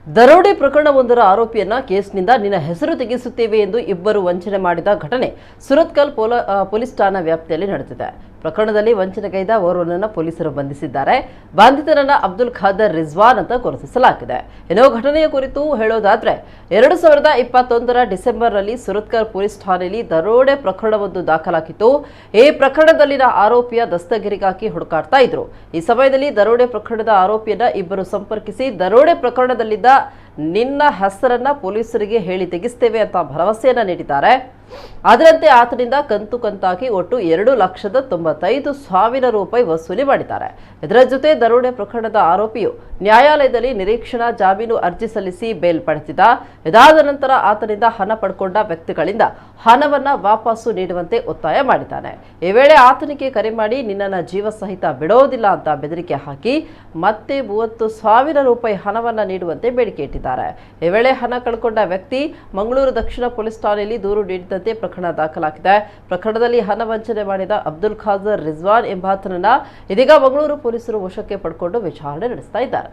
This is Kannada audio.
ದರೋಡೆ ಪ್ರಕರಣವೊಂದರ ಆರೋಪಿಯನ್ನ ಕೇಸ್ನಿಂದ ನಿನ್ನ ಹೆಸರು ತೆಗೆಸುತ್ತೇವೆ ಎಂದು ಇಬ್ಬರು ವಂಚನೆ ಮಾಡಿದ ಘಟನೆ ಸುರತ್ಕಲ್ ಪೊಲೀಸ್ ಠಾಣಾ ವ್ಯಾಪ್ತಿಯಲ್ಲಿ ನಡೆದಿದೆ. ಪ್ರಕರಣದಲ್ಲಿ ವಂಚನೆಗೈದ ಓರ್ವನನ್ನು ಪೊಲೀಸರು ಬಂಧಿಸಿದ್ದಾರೆ. ಬಾಧಿತರನ್ನ ಅಬ್ದುಲ್ ಖಾದರ್ ರಿಜ್ವಾನ್ ಅಂತ ಗುರುತಿಸಲಾಗಿದೆ. ಇನ್ನು ಘಟನೆಯ ಕುರಿತು ಹೇಳೋದಾದ್ರೆ 2021ರ ಡಿಸೆಂಬರ್ನಲ್ಲಿ ಸುರತ್ಕಲ್ ಪೊಲೀಸ್ ಠಾಣೆಯಲ್ಲಿ ದರೋಡೆ ಪ್ರಕರಣವೊಂದು ದಾಖಲಾಗಿತ್ತು. ಈ ಪ್ರಕರಣದಲ್ಲಿನ ಆರೋಪಿಯ ದಸ್ತಗಿರಿಗಾಗಿ ಹುಡುಕಾಡ್ತಾ ಇದ್ರು. ಈ ಸಮಯದಲ್ಲಿ ದರೋಡೆ ಪ್ರಕರಣದ ಆರೋಪಿಯನ್ನ ಇಬ್ಬರು ಸಂಪರ್ಕಿಸಿ ದರೋಡೆ ಪ್ರಕರಣದಲ್ಲಿದ್ದ ನಿನ್ನ ಹೆಸರನ್ನ ಪೊಲೀಸರಿಗೆ ಹೇಳಿ ತೆಗೆಸ್ತೇವೆ ಅಂತ ಭರವಸೆಯನ್ನ ನೀಡಿದ್ದಾರೆ. ಅದರಂತೆ ಆತನಿಂದ ಕಂತಾಗಿ ಒಟ್ಟು 2,95,000 ರೂಪಾಯಿ ವಸೂಲಿ ಮಾಡಿದ್ದಾರೆ. ಇದರ ಜೊತೆ ದರೋಡೆ ಪ್ರಕರಣದ ಆರೋಪಿಯು ನ್ಯಾಯಾಲಯದಲ್ಲಿ ನಿರೀಕ್ಷಣಾ ಜಾಮೀನು ಅರ್ಜಿ ಸಲ್ಲಿಸಿ ಬೇಲ್ ಪಡೆದಿದ್ದ. ಇದಾದ ನಂತರ ಆತನಿಂದ ಹಣ ಪಡ್ಕೊಂಡ ವ್ಯಕ್ತಿಗಳಿಂದ ಹಣವನ್ನ ವಾಪಸ್ಸು ನೀಡುವಂತೆ ಒತ್ತಾಯ ಮಾಡಿದ್ದಾನೆ. ಈ ವೇಳೆ ಆತನಿಗೆ ಕರೆ ಮಾಡಿ ನಿನ್ನನ್ನ ಜೀವ ಸಹಿತ ಬಿಡೋದಿಲ್ಲ ಅಂತ ಬೆದರಿಕೆ ಹಾಕಿ ಮತ್ತೆ 30,000 ರೂಪಾಯಿ ಹಣವನ್ನ ನೀಡುವಂತೆ ಬೇಡಿಕೆ ಇಟ್ಟಿದ್ದಾರೆ. ಈ ವೇಳೆ ಹಣ ಕಳ್ಕೊಂಡ ವ್ಯಕ್ತಿ ಮಂಗಳೂರು ದಕ್ಷಿಣ ಪೊಲೀಸ್ ಠಾಣೆಯಲ್ಲಿ ದೂರು ನೀಡಿದಂತೆ ಪ್ರಕರಣ ದಾಖಲಾಗಿದೆ. ಪ್ರಕರಣದಲ್ಲಿ ಹಣ ವಂಚನೆ ಮಾಡಿದ ಅಬ್ದುಲ್ ಖಾದರ್ ರಿಜ್ವಾನ್ ಎಂಬಾತನನ್ನ ಇದೀಗ ಮಂಗಳೂರು ಪೊಲೀಸರು ವಶಕ್ಕೆ ಪಡ್ಕೊಂಡು ವಿಚಾರಣೆ ನಡೆಸ್ತಾ ಇದ್ದಾರೆ.